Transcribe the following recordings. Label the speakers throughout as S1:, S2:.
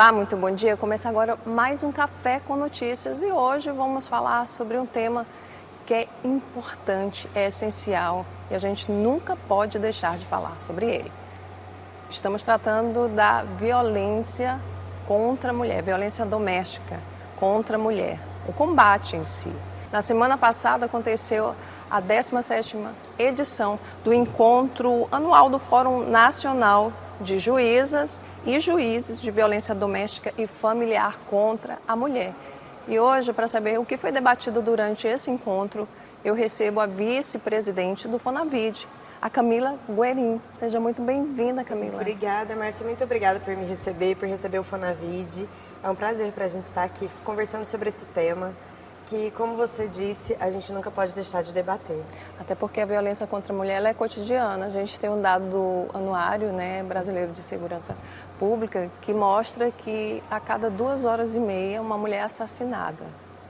S1: Olá, muito bom dia. Começa agora mais um Café com Notícias e hoje vamos falar sobre um tema que é importante, é essencial e a gente nunca pode deixar de falar sobre ele. Estamos tratando da violência contra a mulher, violência doméstica contra a mulher, o combate em si. Na semana passada aconteceu a 17ª edição do encontro anual do Fórum Nacional de Juízas e Juízes de Violência Doméstica e Familiar contra a Mulher. E hoje, para saber o que foi debatido durante esse encontro, eu recebo a vice-presidente do Fonavide, a Camila Guerin. Seja muito bem-vinda, Camila.
S2: Obrigada, Márcia. Muito obrigada por me receber, por receber o Fonavide. É um prazer para a gente estar aqui conversando sobre esse tema que, como você disse, a gente nunca pode deixar de debater.
S1: Até porque a violência contra a mulher ela é cotidiana. A gente tem um dado do anuário, brasileiro de segurança pública que mostra que a cada 2h30 uma mulher é assassinada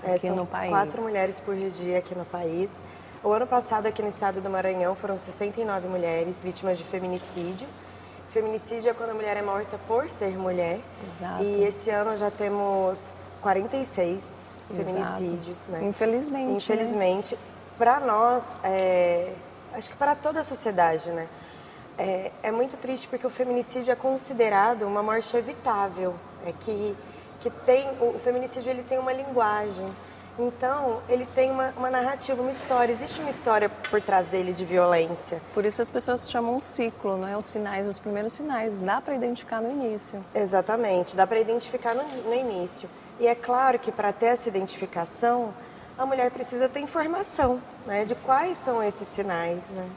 S1: aqui no país.
S2: 4 mulheres por dia aqui no país. O ano passado, aqui no estado do Maranhão, foram 69 mulheres vítimas de feminicídio. Feminicídio é quando a mulher é morta por ser mulher.
S1: Exato.
S2: E esse ano já temos 46 feminicídios, né?
S1: Infelizmente.
S2: Infelizmente, para nós, acho que para toda a sociedade, né? É muito triste porque o feminicídio é considerado uma morte evitável, o feminicídio ele tem uma linguagem, então ele tem uma narrativa, uma história, existe uma história por trás dele de violência.
S1: Por isso as pessoas chamam um ciclo, não é? Os sinais, os primeiros sinais, dá para identificar no início.
S2: Exatamente, dá para identificar no início. E é claro que para ter essa identificação, a mulher precisa ter informação, né, de quais são esses sinais, né?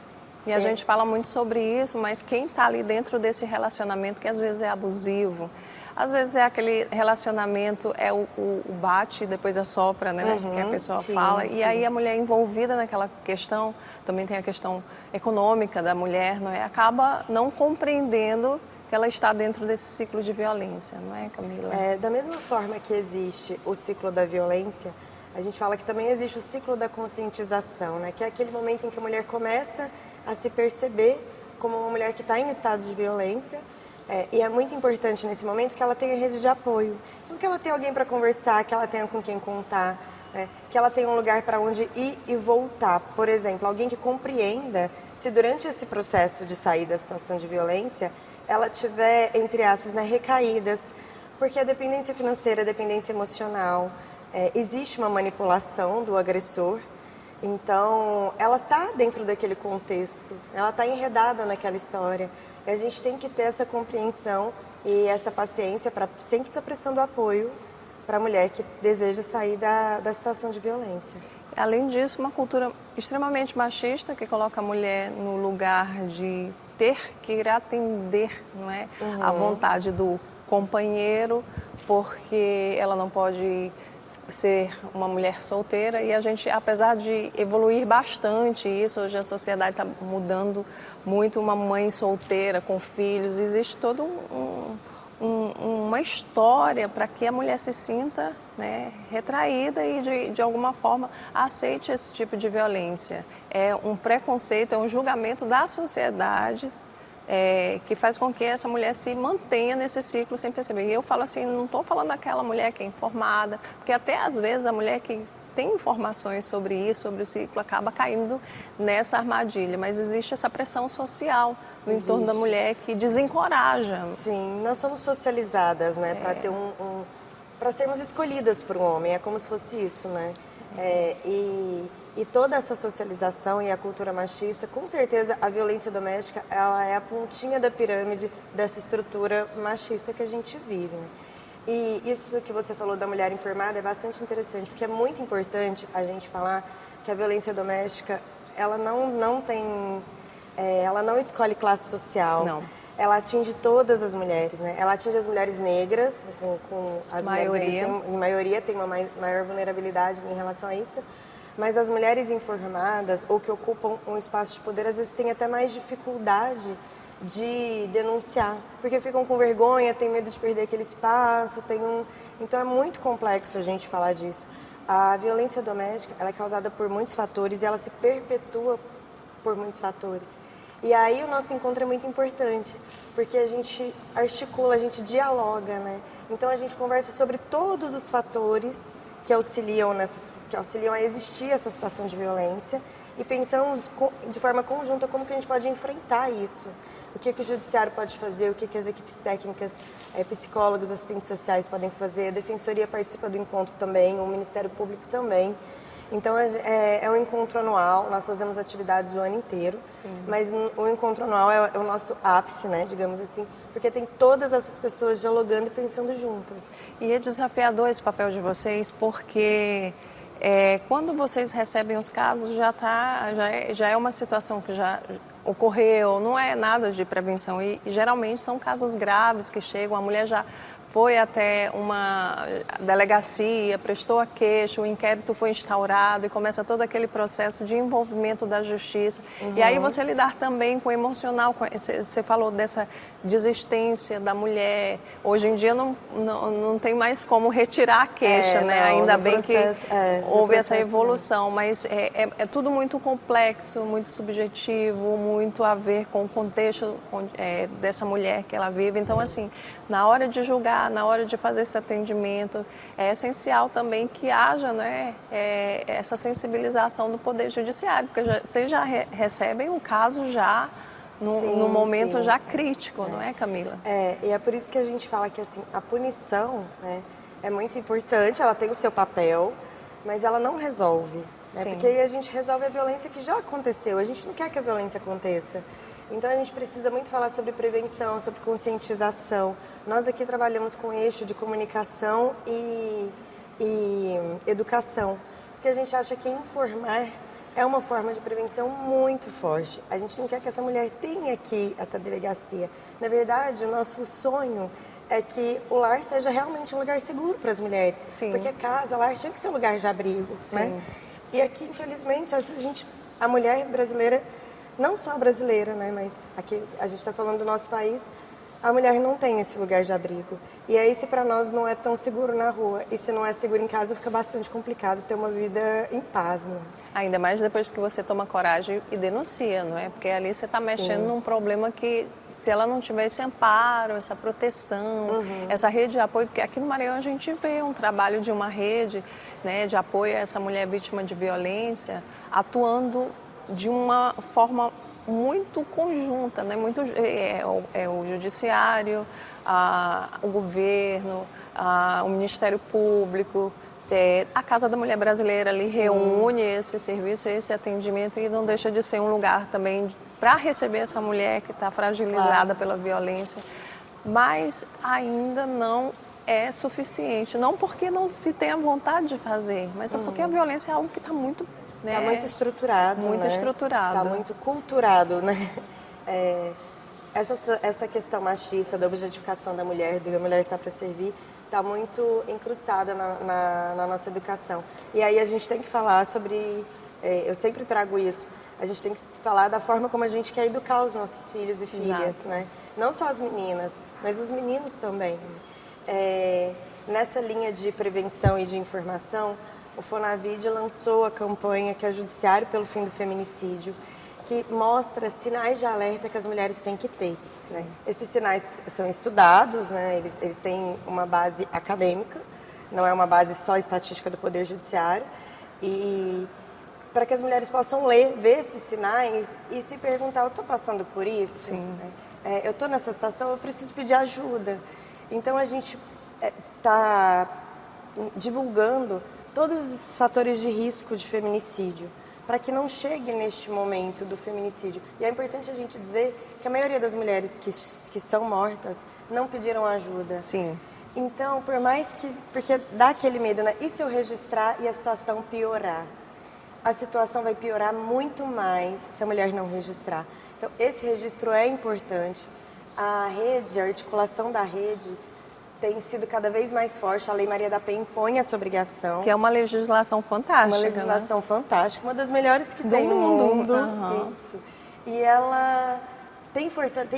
S1: E a gente fala muito sobre isso, mas quem está ali dentro desse relacionamento que às vezes é abusivo, às vezes é aquele relacionamento, o bate e depois assopra, né? Que a pessoa fala.
S2: Sim.
S1: E aí a mulher envolvida naquela questão, também tem a questão econômica da mulher, não é? Acaba não compreendendo que ela está dentro desse ciclo de violência, não é, Camila?
S2: Da mesma forma que existe o ciclo da violência, a gente fala que também existe o ciclo da conscientização, né? Que é aquele momento em que a mulher começa a se perceber como uma mulher que está em estado de violência. E é muito importante nesse momento que ela tenha rede de apoio. Então, que ela tenha alguém para conversar, que ela tenha com quem contar, né? Que ela tenha um lugar para onde ir e voltar. Por exemplo, alguém que compreenda se durante esse processo de sair da situação de violência, ela tiver, entre aspas, recaídas. Porque a dependência financeira, a dependência emocional, existe uma manipulação do agressor. Então, ela está dentro daquele contexto, ela está enredada naquela história. E a gente tem que ter essa compreensão e essa paciência para sempre estar prestando apoio para a mulher que deseja sair da situação de violência.
S1: Além disso, uma cultura extremamente machista que coloca a mulher no lugar de ter que ir atender, não é? A vontade do companheiro, porque ela não pode ser uma mulher solteira. E a gente, apesar de evoluir bastante isso, hoje a sociedade está mudando muito, uma mãe solteira com filhos, existe toda uma história para que a mulher se sinta, né, retraída e de alguma forma aceite esse tipo de violência. É um preconceito, é um julgamento da sociedade que faz com que essa mulher se mantenha nesse ciclo sem perceber. E eu falo assim, não estou falando daquela mulher que é informada, porque até às vezes a mulher que tem informações sobre isso, sobre o ciclo, acaba caindo nessa armadilha. Mas existe essa pressão social no entorno da mulher que desencoraja.
S2: Sim, nós somos socializadas, né, para ter para sermos escolhidas por um homem, é como se fosse isso, né? E toda essa socialização e a cultura machista, com certeza a violência doméstica, ela é a pontinha da pirâmide dessa estrutura machista que a gente vive, né? E isso que você falou da mulher informada é bastante interessante, porque é muito importante a gente falar que a violência doméstica, ela ela não escolhe classe social.
S1: Não.
S2: Ela atinge todas as mulheres, né? Ela atinge as mulheres negras, com as mulheres negras em maioria tem uma maior vulnerabilidade em relação a isso. Mas as mulheres informadas ou que ocupam um espaço de poder, às vezes têm até mais dificuldade de denunciar, porque ficam com vergonha, têm medo de perder aquele espaço, então é muito complexo a gente falar disso. A violência doméstica, ela é causada por muitos fatores e ela se perpetua por muitos fatores. E aí o nosso encontro é muito importante, porque a gente articula, a gente dialoga, né? Então a gente conversa sobre todos os fatores que auxiliam a existir essa situação de violência e pensamos de forma conjunta como que a gente pode enfrentar isso. O que o judiciário pode fazer, o que as equipes técnicas, psicólogos, assistentes sociais podem fazer, a defensoria participa do encontro também, o Ministério Público também. Então é um encontro anual, nós fazemos atividades o ano inteiro, mas o encontro anual é o nosso ápice, né, digamos assim, porque tem todas essas pessoas dialogando e pensando juntas.
S1: E é desafiador esse papel de vocês, porque quando vocês recebem os casos já é uma situação que já ocorreu, não é nada de prevenção e geralmente são casos graves que chegam, a mulher já foi até uma delegacia, prestou a queixa, o inquérito foi instaurado e começa todo aquele processo de envolvimento da justiça. E aí você lidar também com o emocional, você falou dessa desistência da mulher. Hoje em dia não tem mais como retirar a queixa, né?
S2: Não,
S1: ainda bem
S2: processo,
S1: que houve essa evolução, mas é tudo muito complexo, muito subjetivo, muito a ver com o contexto dessa mulher que ela vive. Então, assim, na hora de julgar, na hora de fazer esse atendimento, é essencial também que haja, né, essa sensibilização do Poder Judiciário, porque vocês já recebem um caso já no momento já crítico, não é, Camila?
S2: E é por isso que a gente fala que assim, a punição, né, é muito importante, ela tem o seu papel, mas ela não resolve. Né, porque aí a gente resolve a violência que já aconteceu, a gente não quer que a violência aconteça. Então a gente precisa muito falar sobre prevenção, sobre conscientização. Nós aqui trabalhamos com eixo de comunicação e educação, porque a gente acha que informar é uma forma de prevenção muito forte. A gente não quer que essa mulher tenha que ir até a delegacia. Na verdade, o nosso sonho é que o lar seja realmente um lugar seguro para as mulheres.
S1: Sim.
S2: Porque casa, lar, tinha que ser um lugar de abrigo. Né? E aqui, infelizmente, a mulher brasileira, não só brasileira, né, mas aqui a gente está falando do nosso país, a mulher não tem esse lugar de abrigo. E aí, se para nós não é tão seguro na rua e se não é seguro em casa, fica bastante complicado ter uma vida em paz, né?
S1: Ainda mais depois que você toma coragem e denuncia, não é? Porque ali você está mexendo num problema que, se ela não tiver esse amparo, essa proteção, essa rede de apoio, porque aqui no Maranhão a gente vê um trabalho de uma rede, né, de apoio a essa mulher vítima de violência, atuando de uma forma muito conjunta, né? O judiciário, o governo, o Ministério Público, a Casa da Mulher Brasileira ali reúne esse serviço, esse atendimento e não deixa de ser um lugar também para receber essa mulher que está fragilizada pela violência, mas ainda não é suficiente, não porque não se tenha vontade de fazer, mas é porque a violência é algo que está muito...
S2: Está muito estruturado,
S1: muito estruturado.
S2: Está muito culturado, né? Essa questão machista da objetificação da mulher, do que a mulher está para servir, está muito incrustada na nossa educação. E aí a gente tem que falar sobre, eu sempre trago isso, a gente tem que falar da forma como a gente quer educar os nossos filhos e filhas, né? Não só as meninas, mas os meninos também. Nessa linha de prevenção e de informação, o Fonavide lançou a campanha que é o Judiciário pelo Fim do Feminicídio, que mostra sinais de alerta que as mulheres têm que ter. Né? Esses sinais são estudados, né? Eles têm uma base acadêmica, não é uma base só estatística do Poder Judiciário, e para que as mulheres possam ver esses sinais e se perguntar, eu estou passando por isso? Né? Eu estou nessa situação, eu preciso pedir ajuda. Então a gente está divulgando todos os fatores de risco de feminicídio, para que não chegue neste momento do feminicídio. E é importante a gente dizer que a maioria das mulheres que são mortas não pediram ajuda.
S1: Sim.
S2: Então, por mais que... Porque dá aquele medo, né? E se eu registrar e a situação piorar? A situação vai piorar muito mais se a mulher não registrar. Então, esse registro é importante. A rede, a articulação da rede tem sido cada vez mais forte. A Lei Maria da Penha impõe essa obrigação.
S1: Que é uma legislação fantástica.
S2: Uma legislação fantástica, uma das melhores que tem no mundo. Isso. E ela tem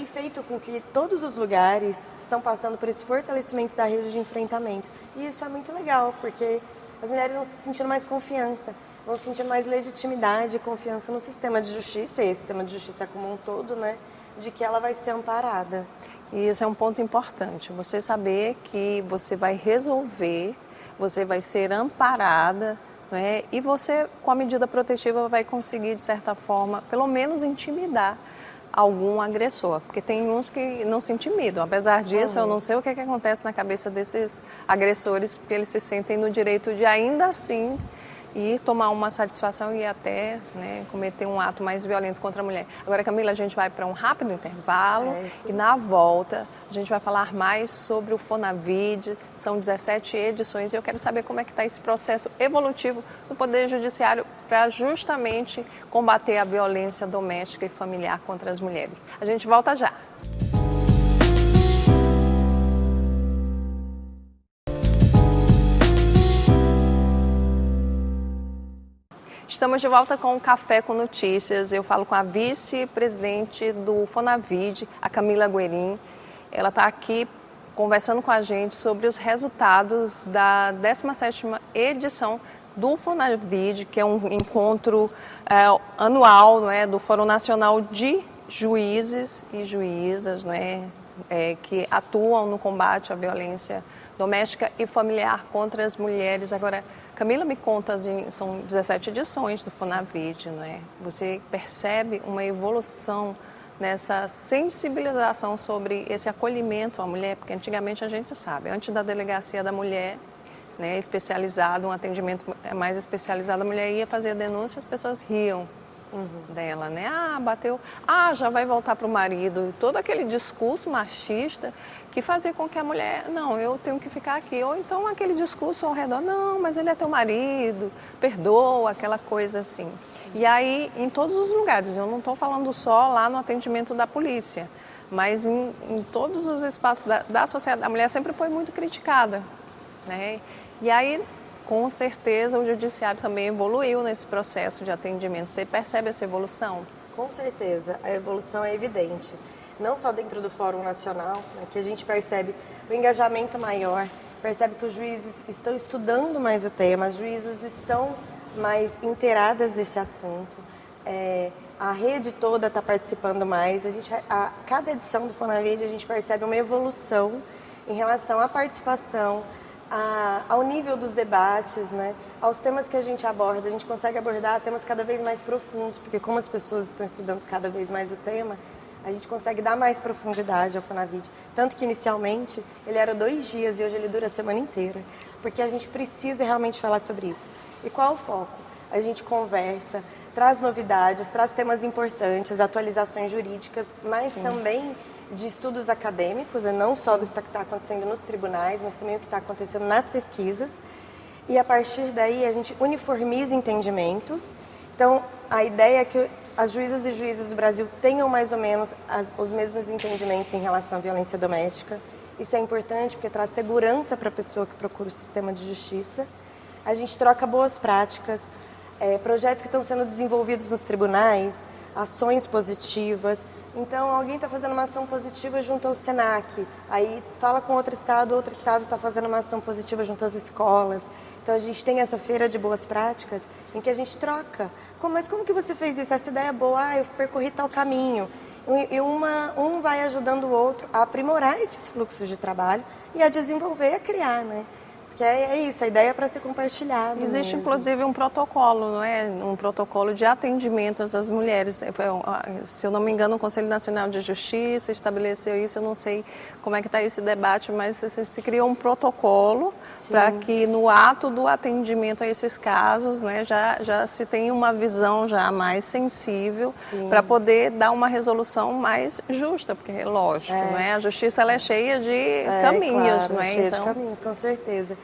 S2: feito com que todos os lugares estão passando por esse fortalecimento da rede de enfrentamento. E isso é muito legal, porque as mulheres vão se sentindo mais confiança, vão se sentindo mais legitimidade e confiança no sistema de justiça, e esse sistema de justiça como um todo, né, de que ela vai ser amparada.
S1: E esse é um ponto importante, você saber que você vai resolver, você vai ser amparada, né, e você, com a medida protetiva, vai conseguir, de certa forma, pelo menos intimidar algum agressor, porque tem uns que não se intimidam. Apesar disso, eu não sei o que acontece na cabeça desses agressores, porque eles se sentem no direito de ainda assim ir tomar uma satisfação e até, né, cometer um ato mais violento contra a mulher. Agora, Camila, a gente vai para um rápido intervalo e na volta a gente vai falar mais sobre o Fonavide. São 17 edições e eu quero saber como é que está esse processo evolutivo do Poder Judiciário para justamente combater a violência doméstica e familiar contra as mulheres. A gente volta já. Estamos de volta com o Café com Notícias. Eu falo com a vice-presidente do Fonavide, a Camila Guerin. Ela está aqui conversando com a gente sobre os resultados da 17ª edição do Fonavide, que é um encontro anual, não é, do Fórum Nacional de Juízes e Juízas, não é, que atuam no combate à violência doméstica e familiar contra as mulheres. Agora, Camila, me conta, são 17 edições do Fonavide, não é? Você percebe uma evolução nessa sensibilização sobre esse acolhimento à mulher? Porque antigamente a gente sabe, antes da delegacia da mulher, né, especializado, um atendimento mais especializado, a mulher ia fazer a denúncia, as pessoas riam dela, né? Ah, bateu, já vai voltar para o marido. Todo aquele discurso machista que fazia com que a mulher, não, eu tenho que ficar aqui. Ou então aquele discurso ao redor, não, mas ele é teu marido, perdoa, aquela coisa assim. E aí, em todos os lugares, eu não estou falando só lá no atendimento da polícia, mas em todos os espaços da sociedade, a mulher sempre foi muito criticada, né? E aí, com certeza, o judiciário também evoluiu nesse processo de atendimento. Você percebe essa evolução?
S2: Com certeza, a evolução é evidente. Não só dentro do Fórum Nacional, né, que a gente percebe o engajamento maior, percebe que os juízes estão estudando mais o tema, as juízes estão mais inteiradas desse assunto. A rede toda está participando mais. Cada edição do Fonavide a gente percebe uma evolução em relação à participação, ao nível dos debates, né? Aos temas que a gente aborda. A gente consegue abordar temas cada vez mais profundos, porque como as pessoas estão estudando cada vez mais o tema, a gente consegue dar mais profundidade ao Fonavide. Tanto que inicialmente ele era 2 dias e hoje ele dura a semana inteira, porque a gente precisa realmente falar sobre isso. E qual é o foco? A gente conversa, traz novidades, traz temas importantes, atualizações jurídicas, mas também de estudos acadêmicos, não só do que está acontecendo nos tribunais, mas também o que está acontecendo nas pesquisas. E a partir daí a gente uniformiza entendimentos. Então, a ideia é que as juízas e juízes do Brasil tenham mais ou menos os mesmos entendimentos em relação à violência doméstica. Isso é importante porque traz segurança para a pessoa que procura o sistema de justiça. A gente troca boas práticas, projetos que estão sendo desenvolvidos nos tribunais, ações positivas. Então, alguém está fazendo uma ação positiva junto ao SENAC, aí fala com outro estado está fazendo uma ação positiva junto às escolas. Então, a gente tem essa feira de boas práticas em que a gente troca. Mas como que você fez isso? Essa ideia é boa, eu percorri tal caminho. E um vai ajudando o outro a aprimorar esses fluxos de trabalho e a desenvolver, a criar, né? Porque é isso, a ideia é para ser compartilhada.
S1: Existe,
S2: mesmo.
S1: inclusive, um protocolo, não é? Um protocolo de atendimento às mulheres. Se eu não me engano, o Conselho Nacional de Justiça estabeleceu isso. Eu não sei como é que está esse debate, mas se criou um protocolo para que no ato do atendimento a esses casos, né, já se tenha uma visão já mais sensível para poder dar uma resolução mais justa, porque é lógico, não é? A justiça ela é cheia de caminhos,
S2: claro,
S1: não é?
S2: Cheia de caminhos, com certeza.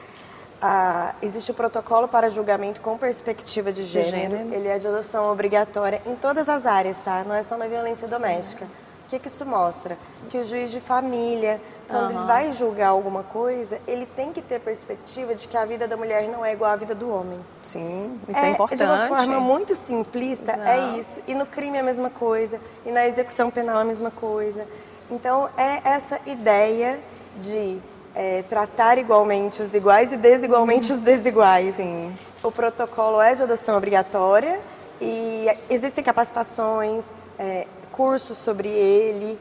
S2: Existe o protocolo para julgamento com perspectiva de gênero. Ele é de adoção obrigatória em todas as áreas, tá? Não é só na violência doméstica. O que isso mostra? Que o juiz de família quando ele vai julgar alguma coisa, ele tem que ter perspectiva de que a vida da mulher não é igual à vida do homem.
S1: Sim, isso é importante.
S2: De uma forma muito simplista, é isso. E no crime é a mesma coisa, e na execução penal é a mesma coisa. Então, é essa ideia de tratar igualmente os iguais e desigualmente os desiguais.
S1: Sim.
S2: O protocolo é de adoção obrigatória e existem capacitações, cursos sobre ele.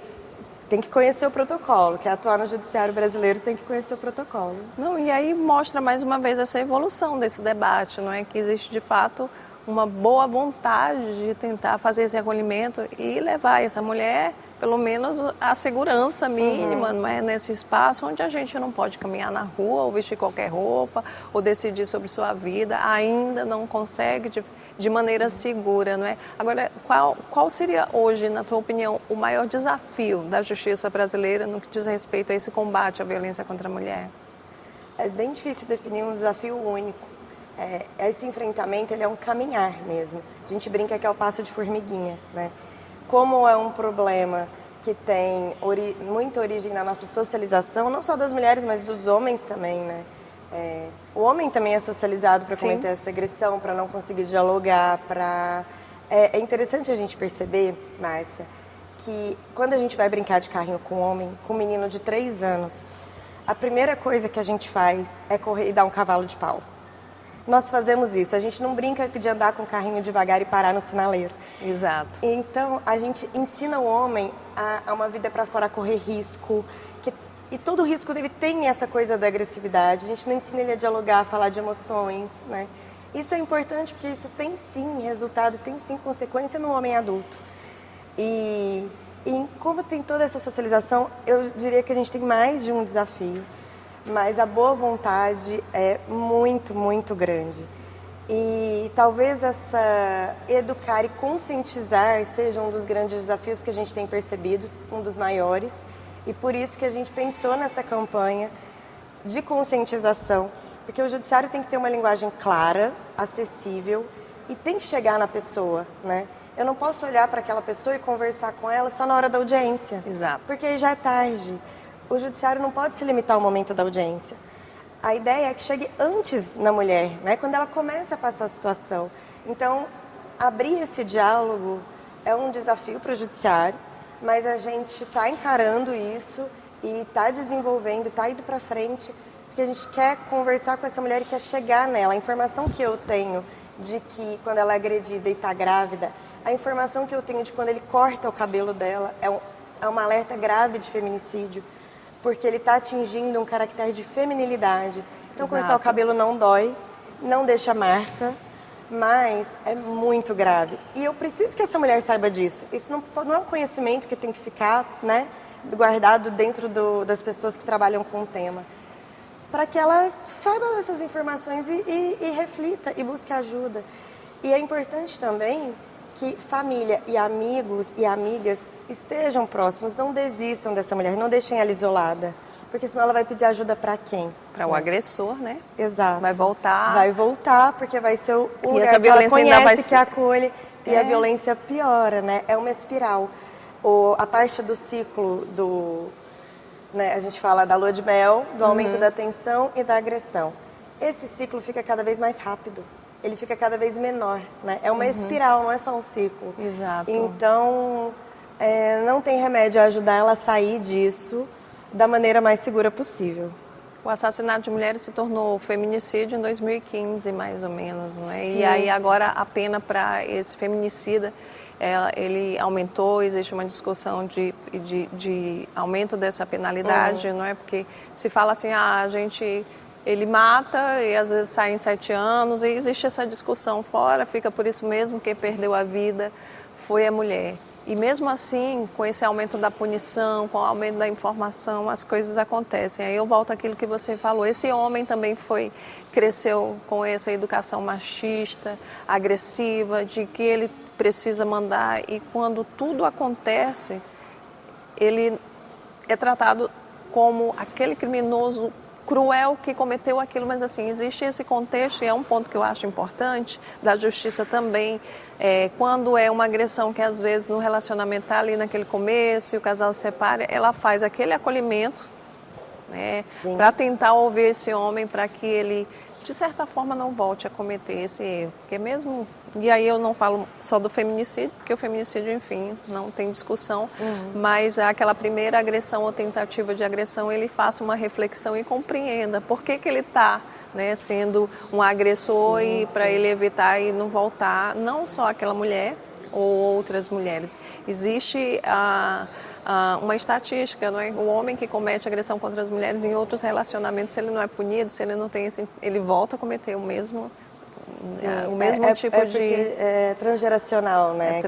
S2: Tem que conhecer o protocolo, quer atuar no judiciário brasileiro tem que conhecer o protocolo.
S1: Não, e aí mostra mais uma vez essa evolução desse debate, não é? Que existe de fato uma boa vontade de tentar fazer esse acolhimento e levar essa mulher, pelo menos, à segurança mínima, não é? Nesse espaço onde a gente não pode caminhar na rua ou vestir qualquer roupa ou decidir sobre sua vida, ainda não consegue de maneira segura, não é? Agora, qual seria hoje, na tua opinião, o maior desafio da justiça brasileira no que diz respeito a esse combate à violência contra a mulher?
S2: É bem difícil definir um desafio único. Esse enfrentamento ele é um caminhar mesmo. A gente brinca que é o passo de formiguinha, né? Como é um problema que tem muita origem na nossa socialização, não só das mulheres, mas dos homens também, né? O homem também é socializado para cometer essa agressão, para não conseguir dialogar, para... É interessante a gente perceber, Márcia, que quando a gente vai brincar de carrinho com um homem, com um menino de 3 anos, a primeira coisa que a gente faz é correr e dar um cavalo de pau. Nós fazemos isso, a gente não brinca de andar com o carrinho devagar e parar no sinaleiro.
S1: Exato.
S2: Então, a gente ensina o homem a uma vida para fora, a correr risco, e todo risco dele tem essa coisa da agressividade. A gente não ensina ele a dialogar, a falar de emoções, né? Isso é importante porque isso tem sim resultado, tem sim consequência no homem adulto. E como tem toda essa socialização, eu diria que a gente tem mais de um desafio. Mas a boa vontade é muito, muito grande. E talvez essa educar e conscientizar seja um dos grandes desafios que a gente tem percebido, um dos maiores. E por isso que a gente pensou nessa campanha de conscientização, porque o judiciário tem que ter uma linguagem clara, acessível e tem que chegar na pessoa, né? Eu não posso olhar para aquela pessoa e conversar com ela só na hora da audiência.
S1: Exato.
S2: Porque aí já é tarde. O judiciário não pode se limitar ao momento da audiência. A ideia é que chegue antes na mulher, né? Quando ela começa a passar a situação. Então, abrir esse diálogo é um desafio para o judiciário, mas a gente está encarando isso e está desenvolvendo, está indo para frente, porque a gente quer conversar com essa mulher e quer chegar nela. A informação que eu tenho de que quando ela é agredida e está grávida, a informação que eu tenho de quando ele corta o cabelo dela é um alerta grave de feminicídio, porque ele está atingindo um caractere de feminilidade. Então, cortar o cabelo não dói, não deixa marca, mas é muito grave. E eu preciso que essa mulher saiba disso. Isso não é um conhecimento que tem que ficar, né, guardado dentro das pessoas que trabalham com o tema. Para que ela saiba dessas informações e reflita e busque ajuda. E é importante também que família e amigos e amigas estejam próximos, não desistam dessa mulher, não deixem ela isolada, porque senão ela vai pedir ajuda para quem?
S1: Para o agressor, né?
S2: Exato.
S1: Vai voltar.
S2: Vai voltar, porque vai ser o lugar
S1: essa
S2: que ela
S1: violência ainda
S2: conhece,
S1: vai
S2: que acolhe, e a violência piora, né? É uma espiral. A parte do ciclo né, a gente fala da lua de mel, do aumento da tensão e da agressão. Esse ciclo fica cada vez mais rápido. Ele fica cada vez menor, né? É uma espiral, não é só um ciclo.
S1: Exato.
S2: Então, não tem remédio a ajudar ela a sair disso da maneira mais segura possível.
S1: O assassinato de mulheres se tornou feminicídio em 2015, mais ou menos, né?
S2: Sim.
S1: E aí agora a pena para esse feminicida, ele aumentou, existe uma discussão de aumento dessa penalidade, não é? Porque se fala assim, ele mata e às vezes sai em 7 anos, e existe essa discussão fora, fica por isso mesmo, quem perdeu a vida foi a mulher. E mesmo assim, com esse aumento da punição, com o aumento da informação, as coisas acontecem. Aí eu volto àquilo que você falou, esse homem também cresceu com essa educação machista, agressiva, de que ele precisa mandar, e quando tudo acontece, ele é tratado como aquele criminoso cruel que cometeu aquilo, mas assim, existe esse contexto, e é um ponto que eu acho importante, da justiça também, quando é uma agressão que às vezes no relacionamento está ali naquele começo, e o casal se separa, ela faz aquele acolhimento, né? Para tentar ouvir esse homem, para que ele, de certa forma, não volte a cometer esse erro. Porque mesmo... E aí eu não falo só do feminicídio, porque o feminicídio, enfim, não tem discussão, mas aquela primeira agressão ou tentativa de agressão, ele faça uma reflexão e compreenda por que ele está, né, sendo um agressor, e para ele evitar e não voltar, não só aquela mulher ou outras mulheres. Existe uma estatística, não é? O homem que comete agressão contra as mulheres em outros relacionamentos, se ele não é punido, se ele não tem ele volta a cometer o mesmo tipo de...
S2: É transgeracional, né?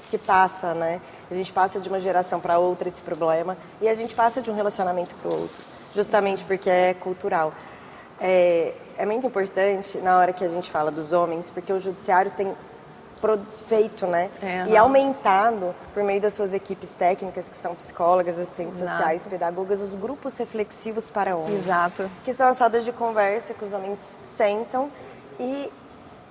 S2: Que passa, né? A gente passa de uma geração para outra esse problema, e a gente passa de um relacionamento para o outro, justamente porque é cultural. É muito importante na hora que a gente fala dos homens, porque o judiciário tem feito, né? E aumentado, por meio das suas equipes técnicas, que são psicólogas, assistentes sociais, pedagogas, os grupos reflexivos para homens.
S1: Exato.
S2: Que são as rodas de conversa que os homens sentam e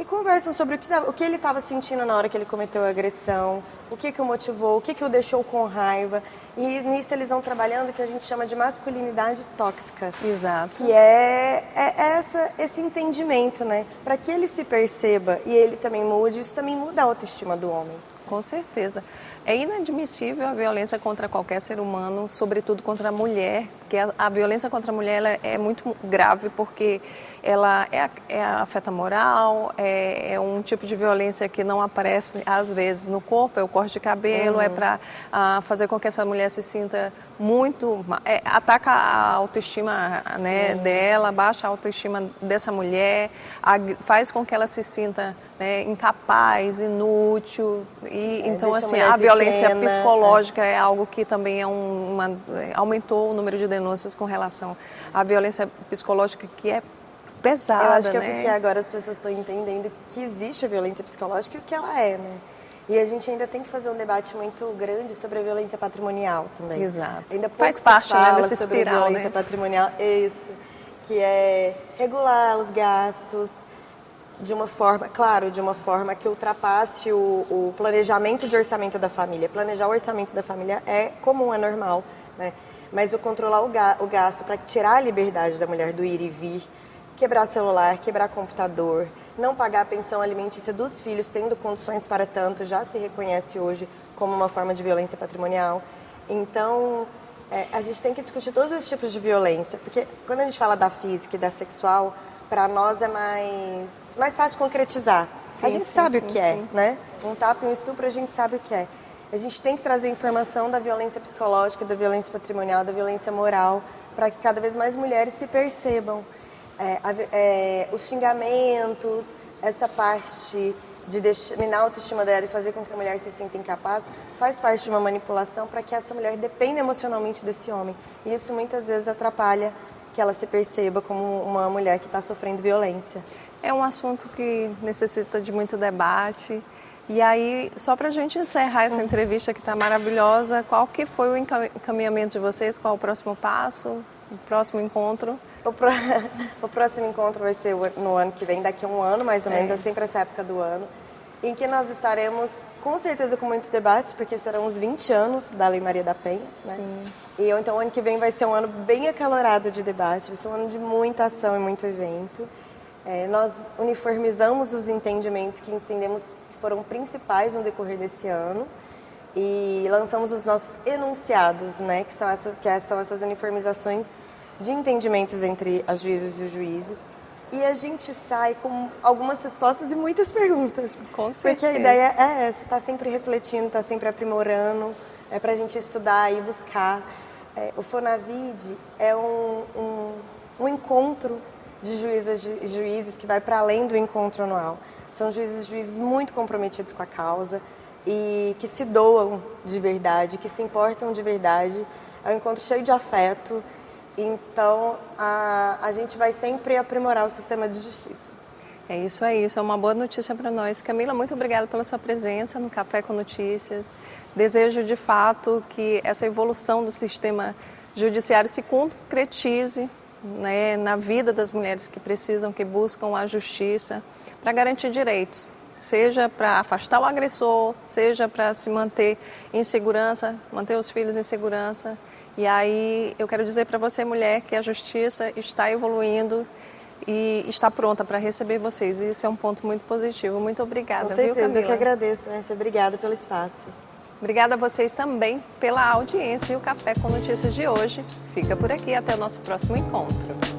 S2: conversam sobre o que ele estava sentindo na hora que ele cometeu a agressão, o que o motivou, o que o deixou com raiva. E nisso eles vão trabalhando o que a gente chama de masculinidade tóxica.
S1: Exato.
S2: Que é esse entendimento, né? Para que ele se perceba e ele também mude, isso também muda a autoestima do homem.
S1: Com certeza. É inadmissível a violência contra qualquer ser humano, sobretudo contra a mulher, porque a violência contra a mulher ela é muito grave, porque ela afeta a moral, é um tipo de violência que não aparece, às vezes, no corpo, é o corte de cabelo, é para fazer com que essa mulher se sinta muito... ataca a autoestima, né, dela, baixa a autoestima dessa mulher, faz com que ela se sinta, né, incapaz, inútil, e então assim a violência psicológica é algo que também aumentou o número de denúncias com relação à violência psicológica, que é pesada.
S2: Eu acho que
S1: né?
S2: É porque agora as pessoas estão entendendo que existe a violência psicológica e o que ela é, né? E a gente ainda tem que fazer um debate muito grande sobre a violência patrimonial também.
S1: Exato.
S2: Ainda pouco
S1: faz parte,
S2: se fala,
S1: né, dessa
S2: sobre
S1: espiral,
S2: a violência patrimonial. Isso, que é regular os gastos de uma forma, claro, de uma forma que ultrapasse o planejamento de orçamento da família. Planejar o orçamento da família é comum, é normal, né? Mas o controlar o gasto para tirar a liberdade da mulher do ir e vir, quebrar celular, quebrar computador, não pagar a pensão alimentícia dos filhos, tendo condições para tanto, já se reconhece hoje como uma forma de violência patrimonial. Então, a gente tem que discutir todos esses tipos de violência, porque quando a gente fala da física e da sexual, para nós é mais fácil concretizar. Sim, a gente sabe o que é, né? Um tapa e um estupro, a gente sabe o que é. A gente tem que trazer informação da violência psicológica, da violência patrimonial, da violência moral, para que cada vez mais mulheres se percebam. Os xingamentos, essa parte de diminuir a autoestima dela e fazer com que a mulher se sinta incapaz, faz parte de uma manipulação para que essa mulher dependa emocionalmente desse homem. E isso muitas vezes atrapalha que ela se perceba como uma mulher que está sofrendo violência.
S1: É um assunto que necessita de muito debate. E aí, só para a gente encerrar essa entrevista que está maravilhosa, qual que foi o encaminhamento de vocês? Qual o próximo passo? O próximo encontro?
S2: O próximo encontro vai ser no ano que vem, daqui a um ano, mais ou menos, é sempre essa época do ano, em que nós estaremos, com certeza, com muitos debates, porque serão os 20 anos da Lei Maria da Penha, né?
S1: Sim.
S2: E então, o ano que vem vai ser um ano bem acalorado de debate, vai ser um ano de muita ação e muito evento. Nós uniformizamos os entendimentos que entendemos que foram principais no decorrer desse ano e lançamos os nossos enunciados, né? Que são essas uniformizações de entendimentos entre as juízas e os juízes. E a gente sai com algumas respostas e muitas perguntas.
S1: Com certeza.
S2: Porque a ideia é essa, tá sempre refletindo, tá sempre aprimorando, para a gente estudar e buscar. O Fonavide é um encontro de juízas e juízes que vai para além do encontro anual. São juízes e juízes muito comprometidos com a causa e que se doam de verdade, que se importam de verdade. É um encontro cheio de afeto. Então, a gente vai sempre aprimorar o sistema de justiça.
S1: É isso aí, isso é uma boa notícia para nós. Camila, muito obrigada pela sua presença no Café com Notícias. Desejo, de fato, que essa evolução do sistema judiciário se concretize, né, na vida das mulheres que precisam, que buscam a justiça para garantir direitos, seja para afastar o agressor, seja para se manter em segurança, manter os filhos em segurança. E aí eu quero dizer para você, mulher, que a justiça está evoluindo e está pronta para receber vocês. E isso é um ponto muito positivo. Muito obrigada,
S2: Com certeza,
S1: viu, Camila?
S2: eu que agradeço, Essa. Obrigada pelo espaço.
S1: Obrigada a vocês também pela audiência. E o Café com Notícias de hoje fica por aqui. Até o nosso próximo encontro.